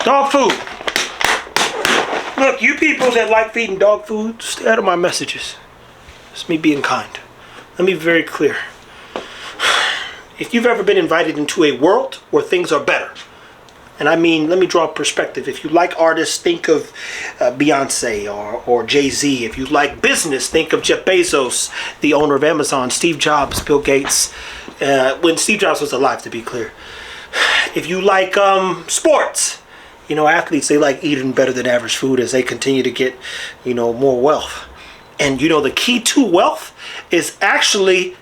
Dog food. Look, you people that like feeding dog food, stay out of my messages. It's me being kind. Let me be very clear. If you've ever been invited into a world where things are better, and I mean, let me draw a perspective. If you like artists, think of Beyonce or Jay-Z. If you like business, think of Jeff Bezos, the owner of Amazon, Steve Jobs, Bill Gates. When Steve Jobs was alive, to be clear. If you like sports, you know, athletes, they like eating better than average food as they continue to get, you know, more wealth. And, you know, the key to wealth is actually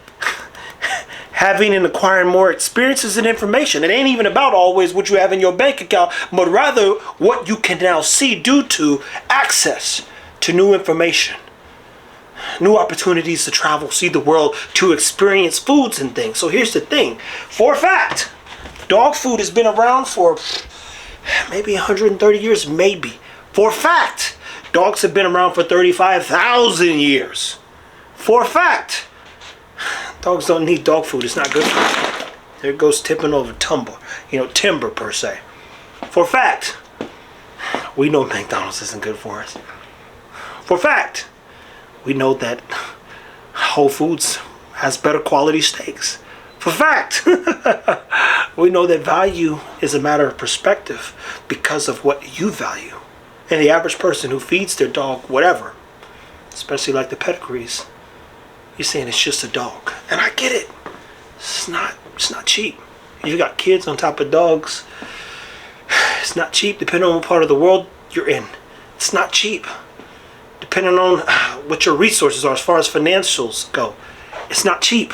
having and acquiring more experiences and information. It ain't even about always what you have in your bank account, but rather what you can now see due to access to new information, new opportunities to travel, see the world, to experience foods and things. So here's the thing. For a fact, dog food has been around for maybe 130 years, maybe. For a fact, dogs have been around for 35,000 years. For a fact, dogs don't need dog food. It's not good for them. There it goes tipping over timber per se. For a fact, we know McDonald's isn't good for us. For a fact, we know that Whole Foods has better quality steaks. For a fact, we know that value is a matter of perspective because of what you value. And the average person who feeds their dog whatever, especially like the pedigrees, you're saying it's just a dog. And I get it. It's not cheap. You got kids on top of dogs. It's not cheap depending on what part of the world you're in. It's not cheap. Depending on what your resources are as far as financials go. It's not cheap.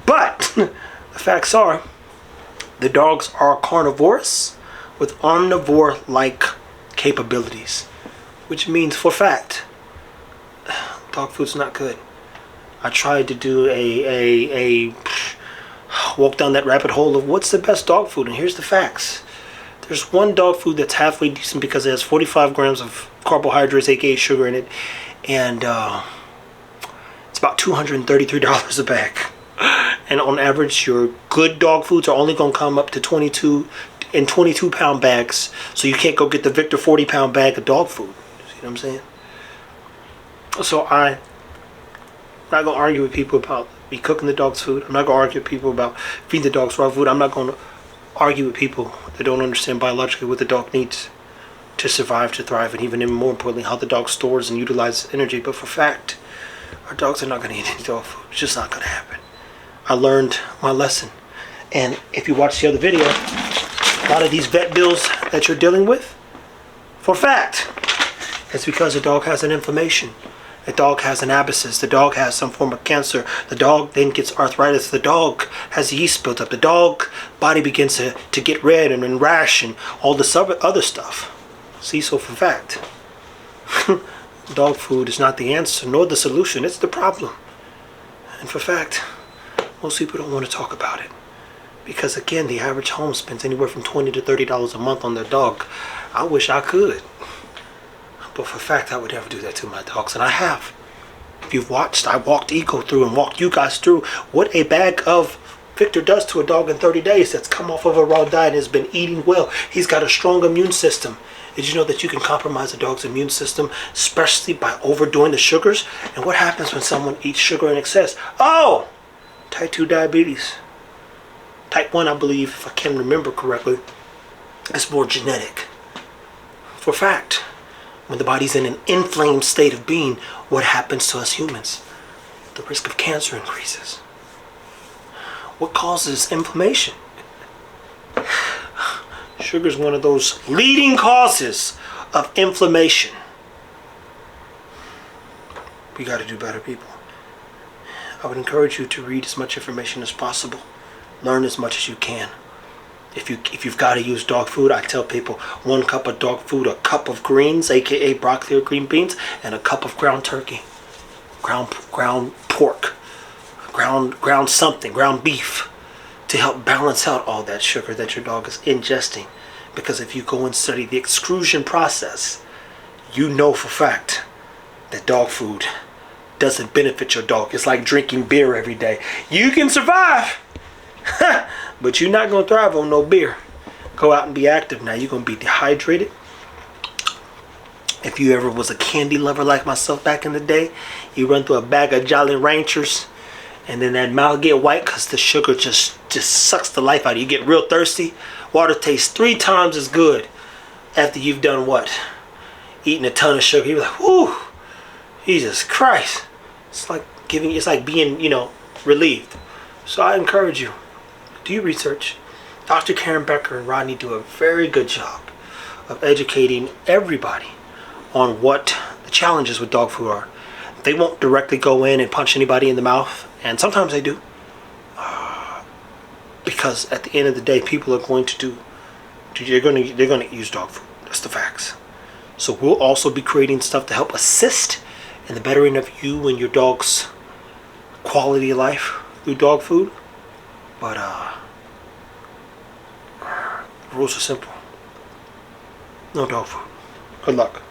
But the facts are, the dogs are carnivorous with omnivore-like capabilities. Which means, for a fact, dog food's not good. I tried to do a walk down that rabbit hole of what's the best dog food, and here's the facts. There's one dog food that's halfway decent because it has 45 grams of carbohydrates, aka sugar in it, and it's about $233 a bag. And on average, your good dog foods are only going to come up to 22 in 22-pound bags, so you can't go get the Victor 40-pound bag of dog food. See what I'm saying? So I'm not going to argue with people about me cooking the dog's food. I'm not going to argue with people about feeding the dog's raw food. I'm not going to argue with people that don't understand biologically what the dog needs to survive, to thrive, and even more importantly, how the dog stores and utilizes energy. But for fact, our dogs are not going to eat any dog food. It's just not going to happen. I learned my lesson. And if you watch the other video, a lot of these vet bills that you're dealing with, for a fact, it's because the dog has an inflammation. The dog has an abscess. The dog has some form of cancer. The dog then gets arthritis. The dog has yeast built up. The dog body begins to get red and rash and all this other stuff. See, so for a fact, dog food is not the answer nor the solution. It's the problem. And for a fact, most people don't want to talk about it. Because again, the average home spends anywhere from $20 to $30 a month on their dog. I wish I could. But for a fact, I would never do that to my dogs. And I have. If you've watched, I walked Eco through and walked you guys through what a bag of Victor does to a dog in 30 days that's come off of a raw diet and has been eating well. He's got a strong immune system. Did you know that you can compromise a dog's immune system, especially by overdoing the sugars? And what happens when someone eats sugar in excess? Oh! Type 2 diabetes. Type 1, I believe, if I can remember correctly, is more genetic. For a fact, when the body's in an inflamed state of being, what happens to us humans? The risk of cancer increases. What causes inflammation? Sugar is one of those leading causes of inflammation. We got to do better, people. I would encourage you to read as much information as possible. Learn as much as you can. If you've got to use dog food, I tell people 1 cup of dog food, a cup of greens, aka broccoli or green beans, and a cup of ground turkey, ground pork, ground something, ground beef, to help balance out all that sugar that your dog is ingesting. Because if you go and study the exclusion process, you know for a fact that dog food doesn't benefit your dog. It's like drinking beer every day. You can survive, but you're not going to thrive on no beer. Go out and be active. Now you're gonna be dehydrated. If you ever was a candy lover like myself back in the day, you run through a bag of Jolly Ranchers, and then that mouth get white because the sugar just sucks the life out of you. You get real thirsty. Water tastes 3 times as good after you've done what? Eating a ton of sugar. You're like, whoo, Jesus Christ. It's like being, relieved. So I encourage you, do your research. Dr. Karen Becker and Rodney do a very good job of educating everybody on what the challenges with dog food are. They won't directly go in and punch anybody in the mouth, and sometimes they do. Because at the end of the day, people are going to they're going to use dog food. That's the facts. So we'll also be creating stuff to help assist in the bettering of you and your dog's quality of life through dog food. But the rules are simple. No dog food. Good luck.